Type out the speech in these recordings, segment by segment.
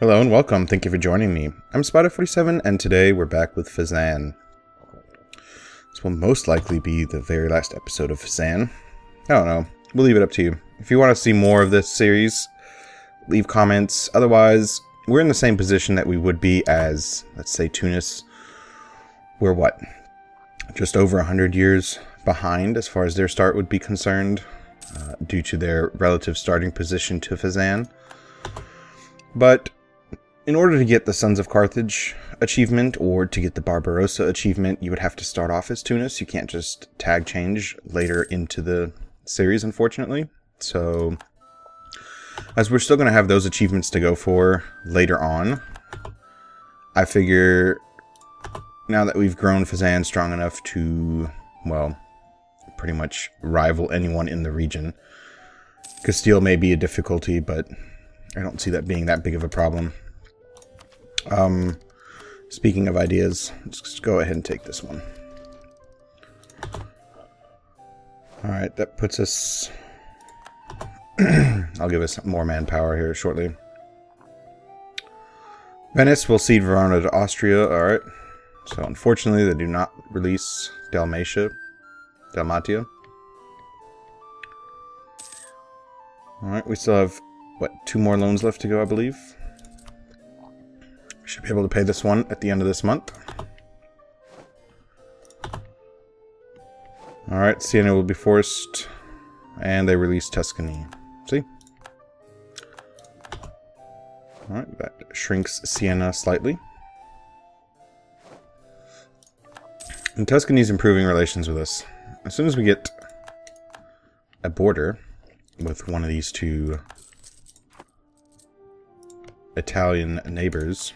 Hello and welcome. Thank you for joining me. I'm Spider47 and today we're back with Fezzan. This will most likely be the very last episode of Fezzan. I don't know. We'll leave it up to you. If you want to see more of this series, leave comments. Otherwise, we're in the same position that we would be as, let's say, Tunis. We're what? Just over 100 years behind as far as their start would be concerned, due to their relative starting position to Fezzan. But in order to get the Sons of Carthage achievement, or to get the Barbarossa achievement, you would have to start off as Tunis. You can't just tag change later into the series, unfortunately. So, as we're still going to have those achievements to go for later on, I figure now that we've grown Fezzan strong enough to, well, pretty much rival anyone in the region. Castile may be a difficulty, but I don't see that being that big of a problem. Speaking of ideas, let's just go ahead and take this one. Alright, that puts us... I'll give us more manpower here shortly. Venice will cede Verona to Austria, alright. So unfortunately they do not release Dalmatia. Alright, we still have, what, 2 more loans left to go, I believe. Should be able to pay this one at the end of this month. Alright, Siena will be forced. And they release Tuscany. See? Alright, that shrinks Siena slightly. And Tuscany's improving relations with us. As soon as we get a border with one of these two Italian neighbors,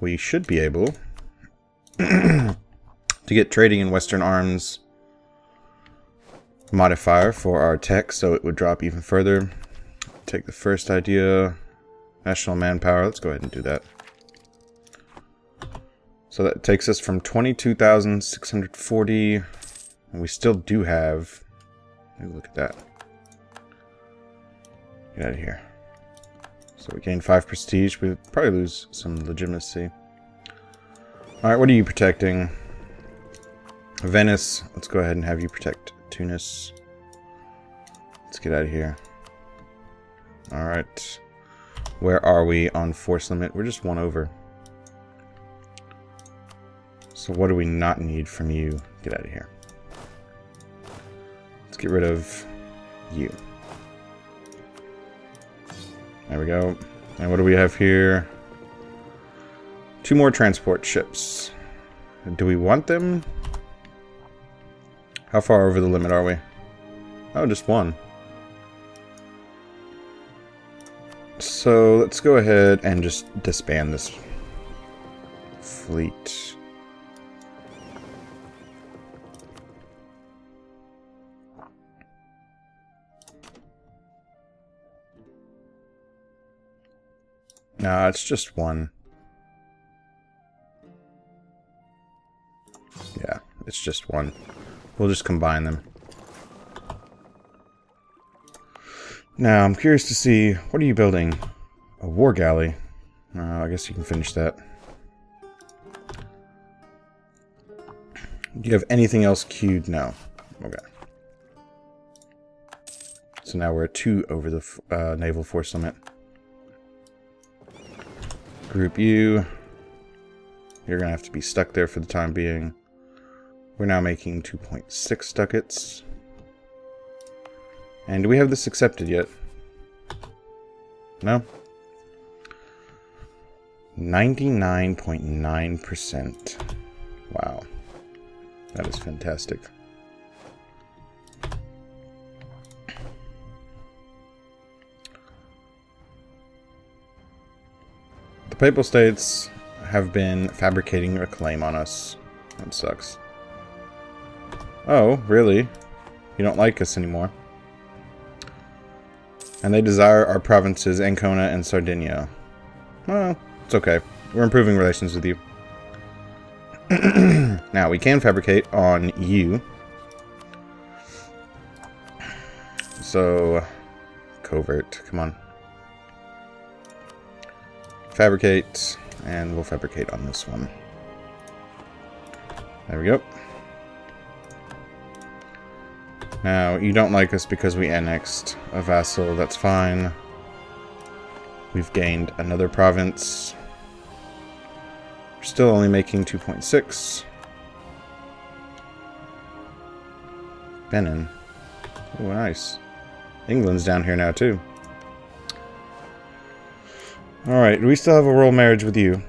we should be able to get trading in Western arms modifier for our tech, so it would drop even further. Take the first idea, national manpower. Let's go ahead and do that. So that takes us from 22,640, and we still do have... Look at that. Get out of here. So we gain 5 prestige. We'll probably lose some legitimacy. Alright, what are you protecting? Venice. Let's go ahead and have you protect Tunis. Let's get out of here. Alright. Where are we on force limit? We're just 1 over. So what do we not need from you? Get out of here. Let's get rid of you. There we go. And what do we have here? 2 more transport ships. Do we want them? How far over the limit are we? Oh, just 1. So let's go ahead and just disband this fleet. Nah, it's just 1. Yeah, it's just 1. We'll just combine them. Now, I'm curious to see, what are you building? A war galley. I guess you can finish that. Do you have anything else queued? No. Okay. So now we're at 2 over the naval force limit. Group U. You're going to have to be stuck there for the time being. We're now making 2.6 ducats. And do we have this accepted yet? No? 99.9%. Wow. That is fantastic. The Papal States have been fabricating a claim on us. That sucks. Oh, really? You don't like us anymore? And they desire our provinces, Ancona and Sardinia. Well, it's okay. We're improving relations with you. Now, we can fabricate on you. So, covert, come on. fabricate, and we'll fabricate on this one. There we go. Now, you don't like us because we annexed a vassal. That's fine. We've gained another province. We're still only making 2.6. Benin. Oh, nice. England's down here now, too. Alright, do we still have a royal marriage with you?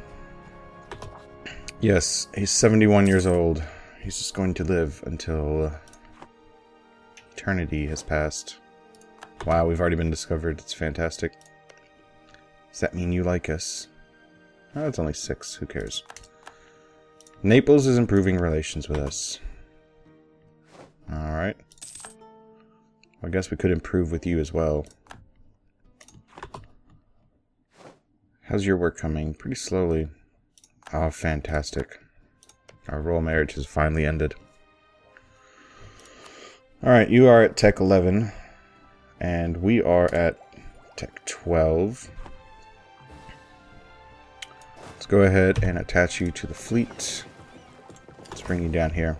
Yes, he's 71 years old. He's just going to live until eternity has passed. Wow, we've already been discovered. It's fantastic. Does that mean you like us? Oh, it's only 6. Who cares? Naples is improving relations with us. Alright. I guess we could improve with you as well. How's your work coming? Pretty slowly. Oh, fantastic. Our royal marriage has finally ended. Alright, you are at Tech 11. And we are at Tech 12. Let's go ahead and attach you to the fleet. Let's bring you down here.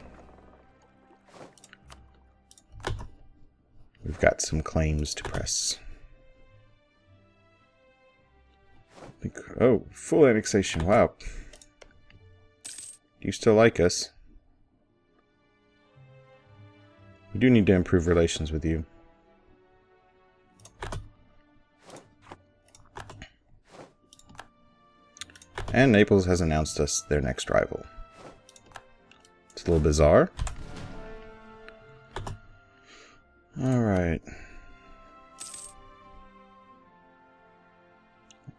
We've got some claims to press. Oh, full annexation. Wow. Do you still like us? We do need to improve relations with you. And Naples has announced us their next rival. It's a little bizarre. Alright.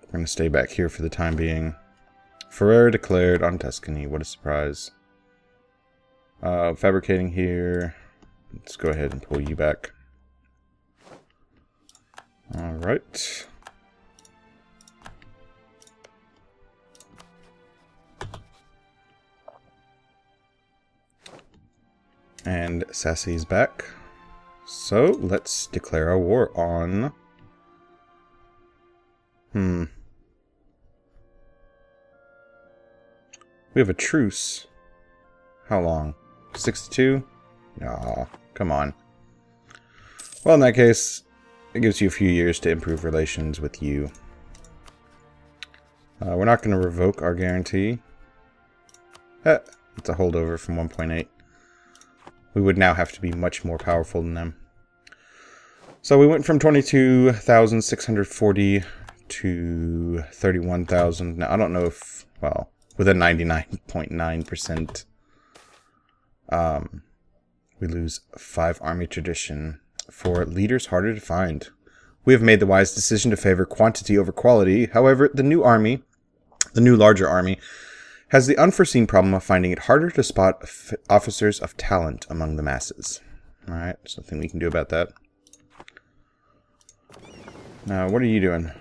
We're going to stay back here for the time being. Ferrara declared on Tuscany. What a surprise. Fabricating here. Let's go ahead and pull you back. Alright. And Sassy's back. So, let's declare our war on... We have a truce. How long? 62? Aw, come on. Well, in that case, it gives you a few years to improve relations with you. We're not going to revoke our guarantee. It's a holdover from 1.8. We would now have to be much more powerful than them. So we went from 22,640 to 31,000. Now, I don't know if, well, with a 99.9%, we lose 5 army tradition. For leaders harder to find. We have made the wise decision to favor quantity over quality. However, the new army, the new larger army, has the unforeseen problem of finding it harder to spot officers of talent among the masses. Alright, something we can do about that. Now, what are you doing?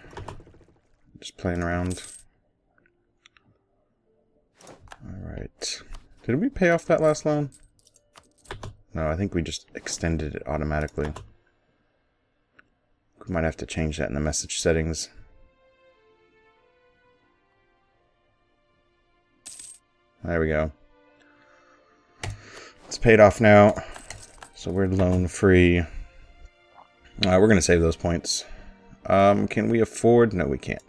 Just playing around. Alright. Did we pay off that last loan? No, I think we just extended it automatically. We might have to change that in the message settings. There we go. It's paid off now. So we're loan free. We're going to save those points. Can we afford? No, we can't.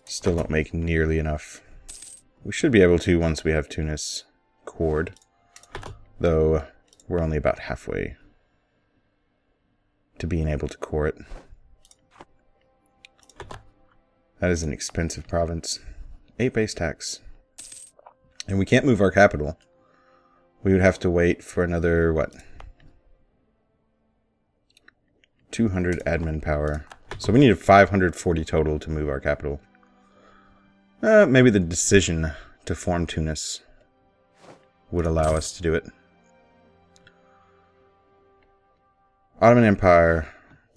Still don't make nearly enough. We should be able to once we have Tunis cored. Though, we're only about halfway to being able to core it. That is an expensive province. 8 base tax. And we can't move our capital. We would have to wait for another, what? 200 admin power. So we need 540 total to move our capital. Maybe the decision to form Tunis would allow us to do it. Ottoman Empire.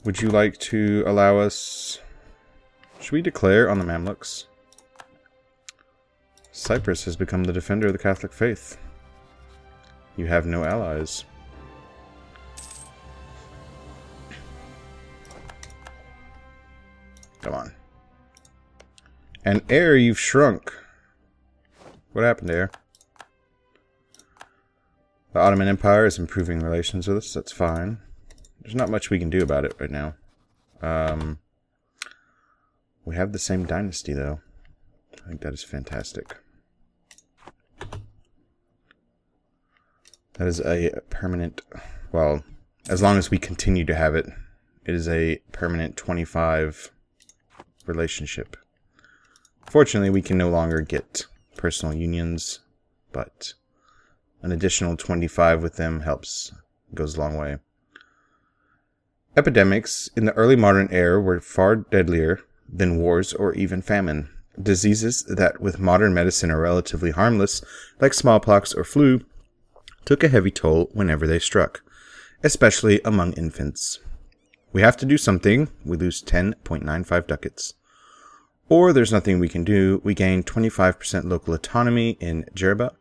Would you like to allow us... Should we declare on the Mamluks? Cyprus has become the defender of the Catholic faith. You have no allies. Come on. And air, you've shrunk. What happened, air? The Ottoman Empire is improving relations with us. That's fine. There's not much we can do about it right now. We have the same dynasty, though. I think that is fantastic. That is a permanent... Well, as long as we continue to have it, it is a permanent 25 relationship. Fortunately, we can no longer get personal unions, but an additional 25 with them goes a long way. Epidemics in the early modern era were far deadlier than wars or even famine. Diseases that with modern medicine are relatively harmless, like smallpox or flu, took a heavy toll whenever they struck, especially among infants. We have to do something. We lose 10.95 ducats. Or there's nothing we can do. We gain 25% local autonomy in Berber.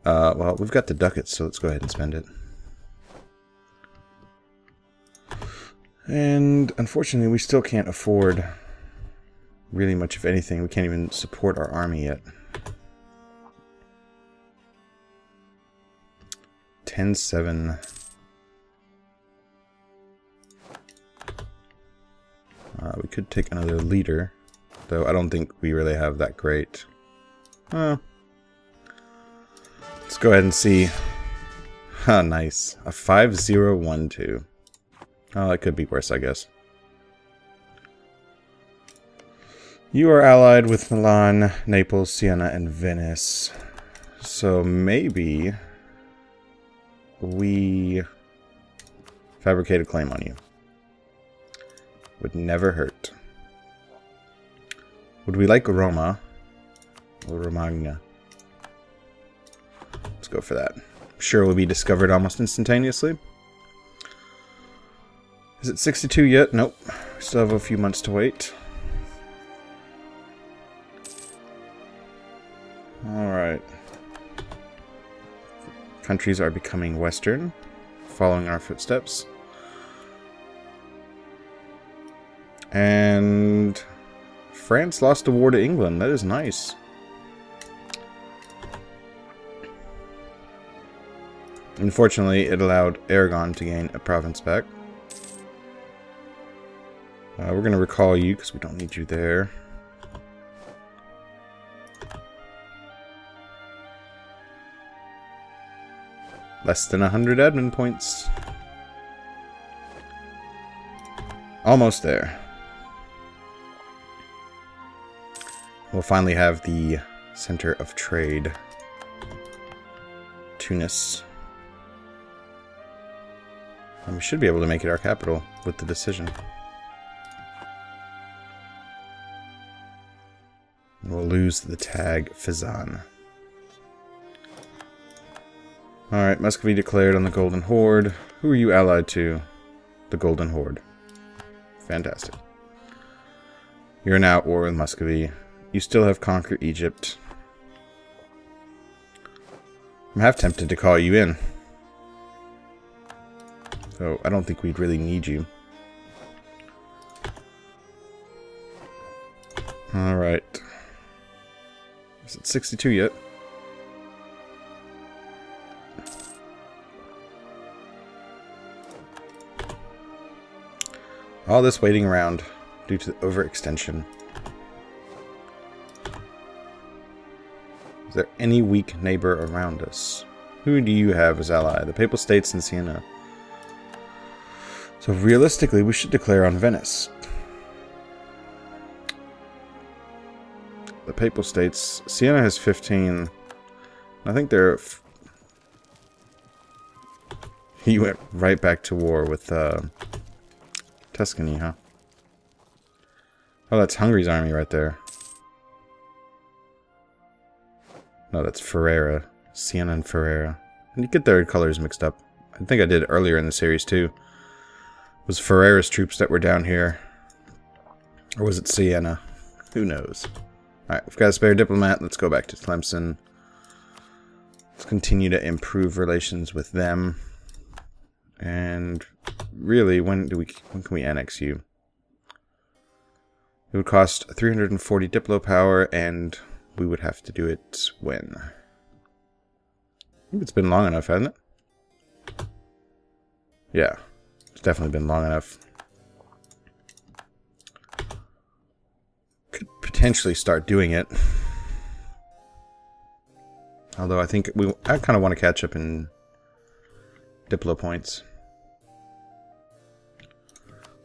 Well, we've got the ducats, so let's go ahead and spend it. And unfortunately, we still can't afford really much of anything. We can't even support our army yet. 10-7. We could take another leader, though I don't think we really have that great. Let's go ahead and see. Huh, nice. A 5-0-1-2. Oh, it could be worse, I guess. You are allied with Milan, Naples, Siena, and Venice. So maybe we fabricate a claim on you. Would never hurt. Would we like Roma or Romagna? Let's go for that. I'm sure we'll be discovered almost instantaneously. Is it 62 yet? Nope. We still have a few months to wait. Alright. Countries are becoming Western, following our footsteps. And France lost a war to England. That is nice. Unfortunately, it allowed Aragon to gain a province back. We're going to recall you because we don't need you there. Less than 100 admin points. Almost there. We'll finally have the center of trade. Tunis. And we should be able to make it our capital with the decision. We'll lose the tag Fezzan. Alright, Muscovy declared on the Golden Horde. Who are you allied to? The Golden Horde. Fantastic. You're now at war with Muscovy. You still have conquered Egypt. I'm half tempted to call you in. So I don't think we'd really need you. Alright. Is it 62 yet? All this waiting around due to overextension. Is there any weak neighbor around us? Who do you have as ally? The Papal States and Siena. So realistically, we should declare on Venice. The Papal States. Siena has 15. I think they're... He went right back to war with Tuscany, huh? Oh, that's Hungary's army right there. No, that's Ferrara. Siena and Ferrara. And you get their colors mixed up. I think I did earlier in the series too. Was Ferrara's troops that were down here? Or was it Siena? Who knows? Alright, we've got a spare diplomat. Let's go back to Tlemcen. Let's continue to improve relations with them. And really, when can we annex you? It would cost 340 Diplo power, and we would have to do it when? I think it's been long enough, hasn't it? Yeah, it's definitely been long enough. Could potentially start doing it. Although I think I kind of want to catch up in Diplo points.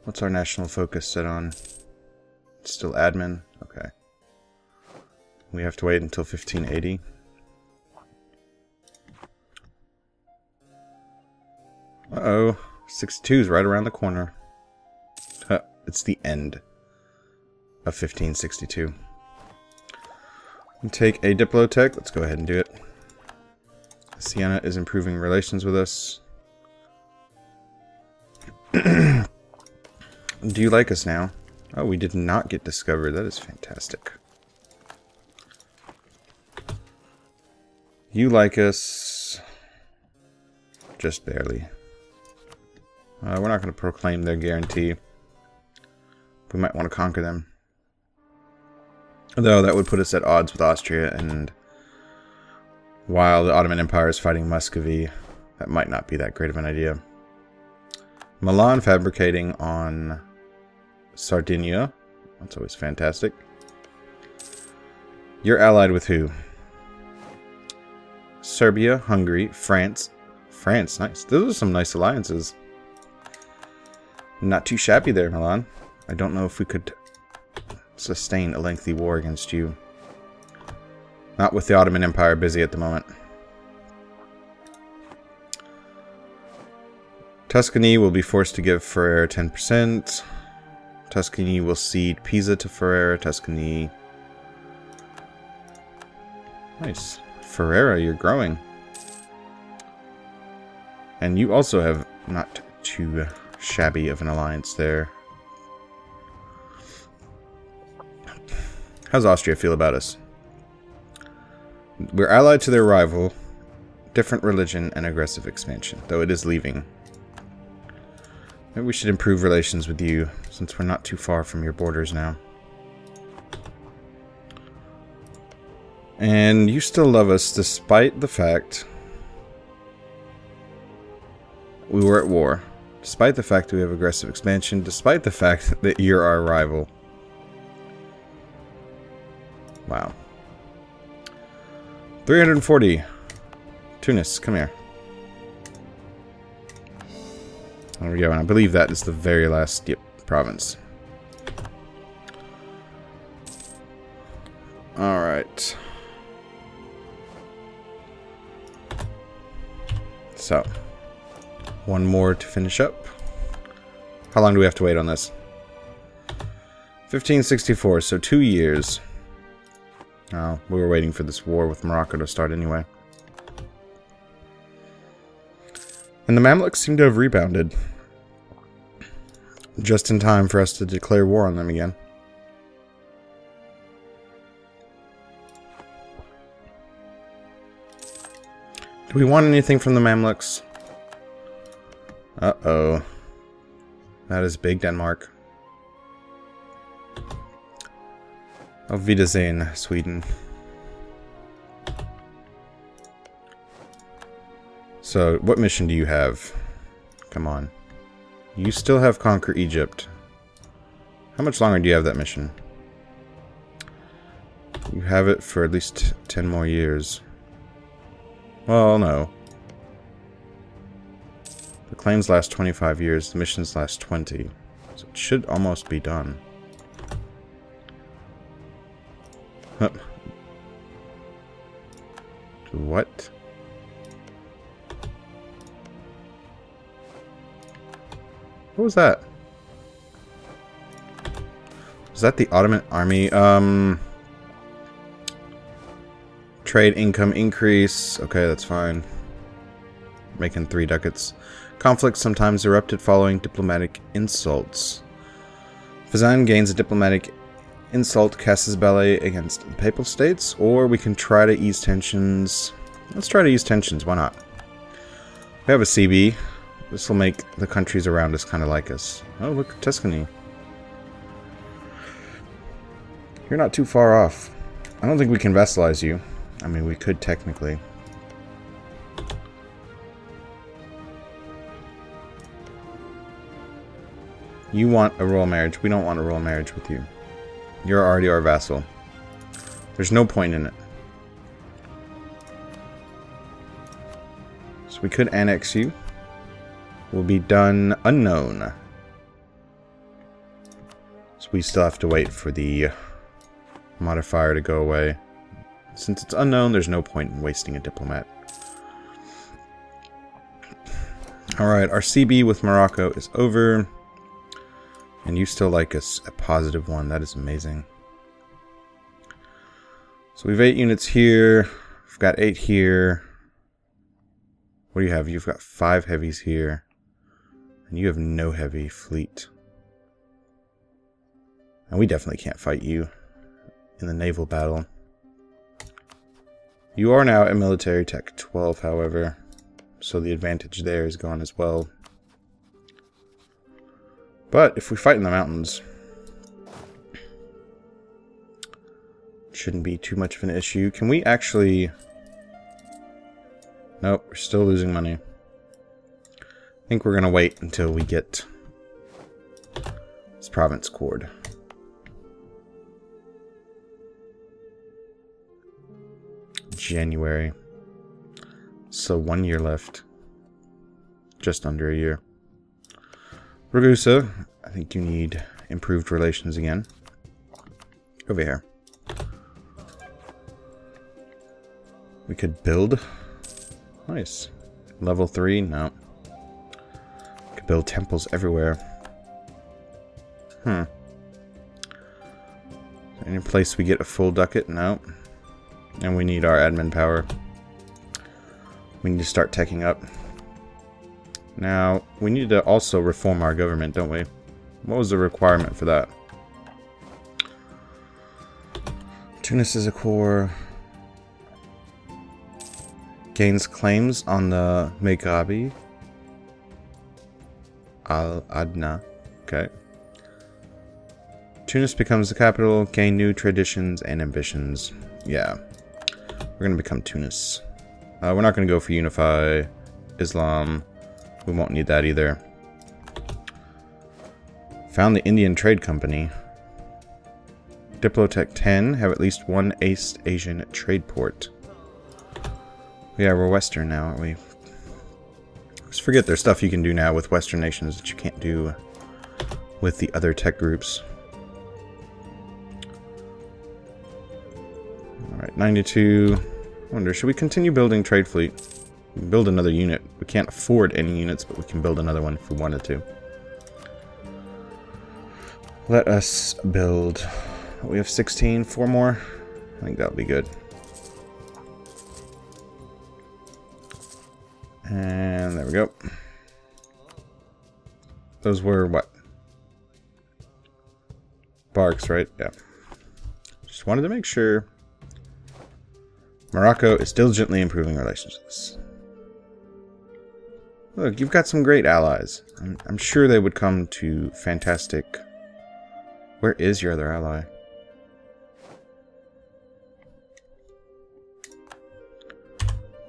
What's our national focus set on? Still admin? Okay. We have to wait until 1580. Uh-oh. 62 is right around the corner. It's the end of 1562. We take a Diplotech. Let's go ahead and do it. Sienna is improving relations with us. Do you like us now? Oh, we did not get discovered. That is fantastic. You like us just barely. We're not going to proclaim their guarantee. We might want to conquer them. Though that would put us at odds with Austria, and while the Ottoman Empire is fighting Muscovy, that might not be that great of an idea. Milan fabricating on Sardinia. That's always fantastic. You're allied with who? Serbia, Hungary, France. France, nice. Those are some nice alliances. Not too shabby there, Milan. I don't know if we could sustain a lengthy war against you. Not with the Ottoman Empire busy at the moment. Tuscany will be forced to give Ferrara 10%. Tuscany will cede Pisa to Ferrara. Tuscany... Nice. Ferrara, you're growing. And you also have not too shabby of an alliance there. How's Austria feel about us? We're allied to their rival. Different religion and aggressive expansion, though it is leaving. Maybe we should improve relations with you, since we're not too far from your borders now. And you still love us, despite the fact we were at war. Despite the fact we have aggressive expansion. Despite the fact that you're our rival. Wow. 340. Tunis, come here. There we go, and I believe that is the very last province. Alright. So, one more to finish up. How long do we have to wait on this? 1564, so 2 years. Oh, we were waiting for this war with Morocco to start anyway. And the Mamluks seem to have rebounded. Just in time for us to declare war on them again. Do we want anything from the Mamluks? Uh-oh. That is big, Denmark. Auf Wiedersehen, Sweden. So, what mission do you have? Come on. You still have Conquer Egypt. How much longer do you have that mission? You have it for at least 10 more years. Well, no. The claims last 25 years, the missions last 20. So it should almost be done. Huh. What? What was that? Was that the Ottoman army? Trade income increase. Okay, that's fine. Making 3 ducats. Conflict sometimes erupted following diplomatic insults. Fezzan gains a diplomatic insult, casus belli against the Papal States, or we can try to ease tensions. Let's try to ease tensions, why not? We have a CB. This will make the countries around us kind of like us. Oh, look, Tuscany. You're not too far off. I don't think we can vassalize you. I mean, we could technically. You want a royal marriage. We don't want a royal marriage with you. You're already our vassal. There's no point in it. So we could annex you. Will be done unknown. So we still have to wait for the modifier to go away. Since it's unknown, there's no point in wasting a diplomat. Alright, our CB with Morocco is over. And you still like us a positive one. That is amazing. So we have 8 units here. We've got 8 here. What do you have? You've got 5 heavies here. And you have no heavy fleet. And we definitely can't fight you in the naval battle. You are now at military tech 12, however. So the advantage there is gone as well. But if we fight in the mountains, it shouldn't be too much of an issue. Can we actually... Nope, we're still losing money. I think we're going to wait until we get this province cord. January. So 1 year left. Just under a year. Ragusa, I think you need improved relations again. Over here. We could build. Nice. Level 3? No. We could build temples everywhere. Any place we get a full ducat? No. And we need our admin power. We need to start teching up. Now, we need to also reform our government, don't we? What was the requirement for that? Tunis is a core. Gains claims on the Megabi. Al-Adna. Okay. Tunis becomes the capital. Gain new traditions and ambitions. Yeah. We're going to become Tunis. We're not going to go for Unify Islam. We won't need that either. Found the Indian Trade Company. Diplotech 10 have at least one East Asian trade port. Yeah, we're Western now, aren't we? Just forget there's stuff you can do now with Western nations that you can't do with the other tech groups. Alright, 92. I wonder, should we continue building trade fleet? We can build another unit. We can't afford any units, but we can build another one if we wanted to. Let us build... We have 16, 4 more. I think that'll be good. And there we go. Those were what? Barks, right? Yeah. Just wanted to make sure. Morocco is diligently improving relations with us. Look, you've got some great allies. I'm sure they would come to fantastic... Where is your other ally?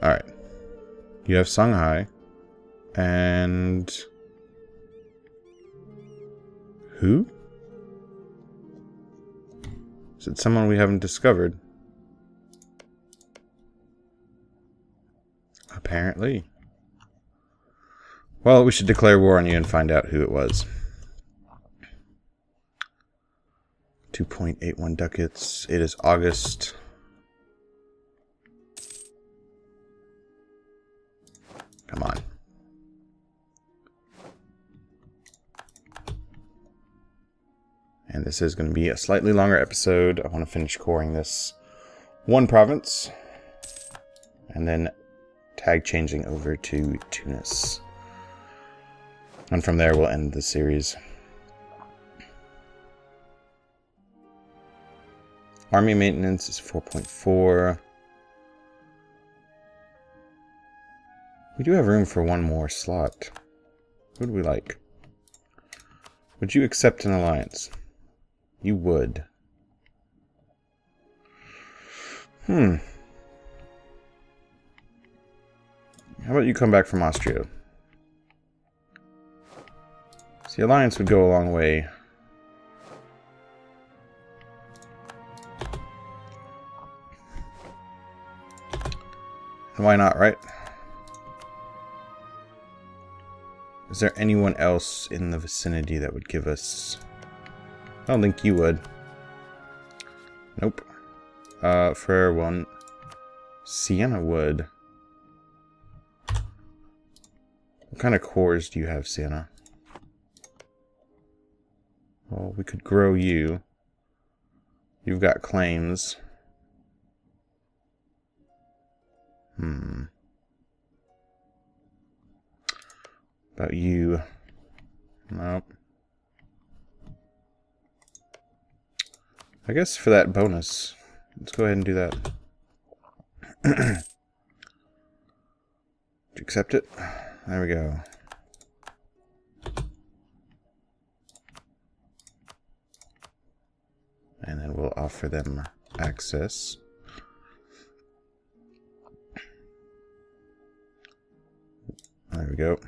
Alright. You have Shanghai. And... Who? Is it someone we haven't discovered? Apparently. Well, we should declare war on you and find out who it was. 2.81 ducats. It is August. Come on. And this is going to be a slightly longer episode. I want to finish coring this one province. And then tag changing over to Tunis. And from there we'll end the series. Army maintenance is 4.4. We do have room for one more slot. Who would we like? Would you accept an alliance? You would. How about you come back from Austria? The alliance would go a long way. And why not, right? Is there anyone else in the vicinity that would give us... I don't think you would. Nope. Frere one. Sienna would. What kind of cores do you have, Sienna? Well, we could grow you. You've got claims. About you. Nope. I guess for that bonus, let's go ahead and do that. Did you accept it? There we go. And then we'll offer them access. There we go.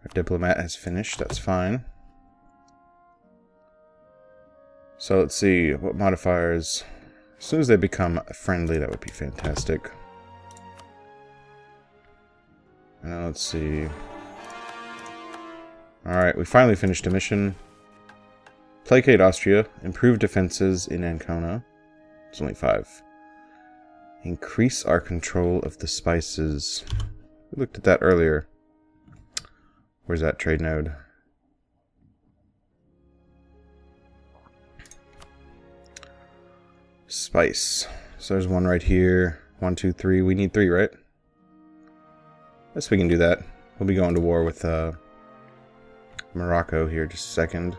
Our diplomat has finished, that's fine. So let's see, what modifiers... As soon as they become friendly, that would be fantastic. Now let's see... Alright, we finally finished a mission. Placate Austria. Improve defenses in Ancona. It's only 5. Increase our control of the spices. We looked at that earlier. Where's that trade node? Spice. So there's one right here. 1, 2, 3. We need 3, right? Guess we can do that. We'll be going to war with Morocco here just a second.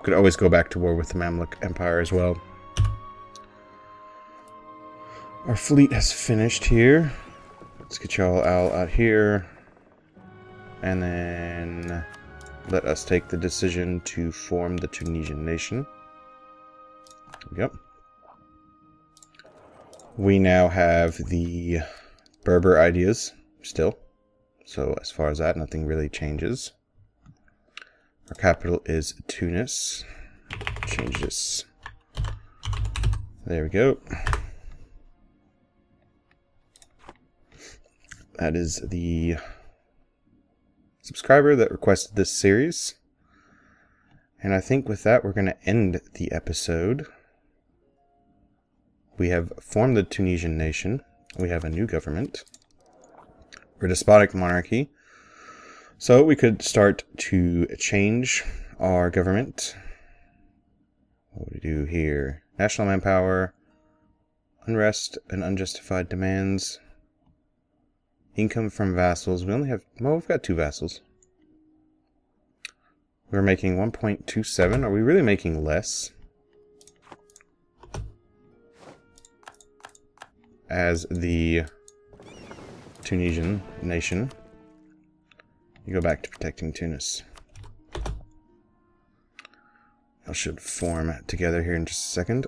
Could always go back to war with the Mamluk Empire as well. Our fleet has finished here. Let's get y'all out here. And then let us take the decision to form the Tunisian nation. Yep. We now have the Berber ideas still. So as far as that, nothing really changes. Our capital is Tunis. Change this. There we go. That is the subscriber that requested this series. And I think with that, we're going to end the episode. We have formed the Tunisian nation. We have a new government. We're a despotic monarchy. So we could start to change our government. What do we do here? National manpower, unrest and unjustified demands, income from vassals. We only have, well, we've got 2 vassals. We're making 1.27. Are we really making less? As the Tunisian nation. You go back to protecting Tunis. I should form together here in just a second.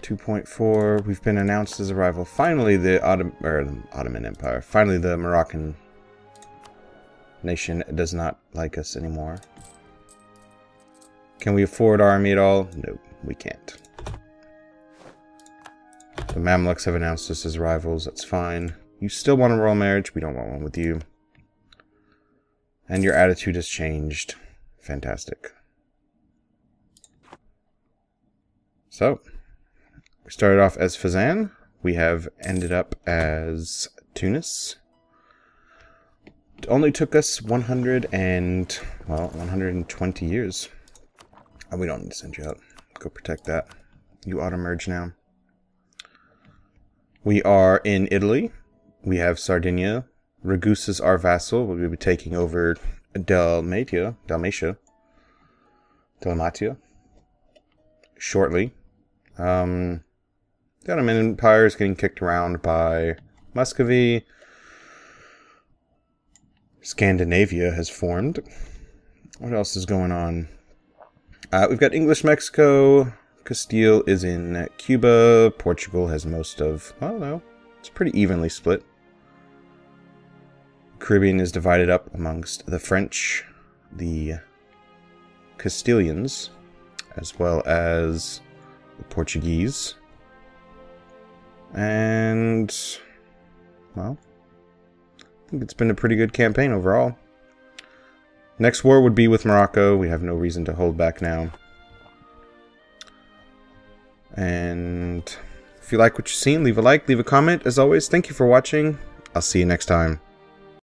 2.4. We've been announced as a rival. Finally, the Ottoman Empire. Finally, the Moroccan nation does not like us anymore. Can we afford our army at all? No, we can't. The Mamluks have announced us as rivals. That's fine. You still want a royal marriage? We don't want one with you. And your attitude has changed. Fantastic. So, we started off as Fezzan. We have ended up as Tunis. It only took us 120 years. Oh, we don't need to send you out. Go protect that. You auto-merge now. We are in Italy. We have Sardinia. Ragusa's our vassal. We'll be taking over Dalmatia shortly. The Ottoman Empire is getting kicked around by Muscovy. Scandinavia has formed. What else is going on? We've got English Mexico. Castile is in Cuba. Portugal has most of... I don't know. It's pretty evenly split. Caribbean is divided up amongst the French, the Castilians, as well as the Portuguese. And, well, I think it's been a pretty good campaign overall. Next war would be with Morocco. We have no reason to hold back now. And if you like what you've seen, leave a like, leave a comment. As always, thank you for watching. I'll see you next time.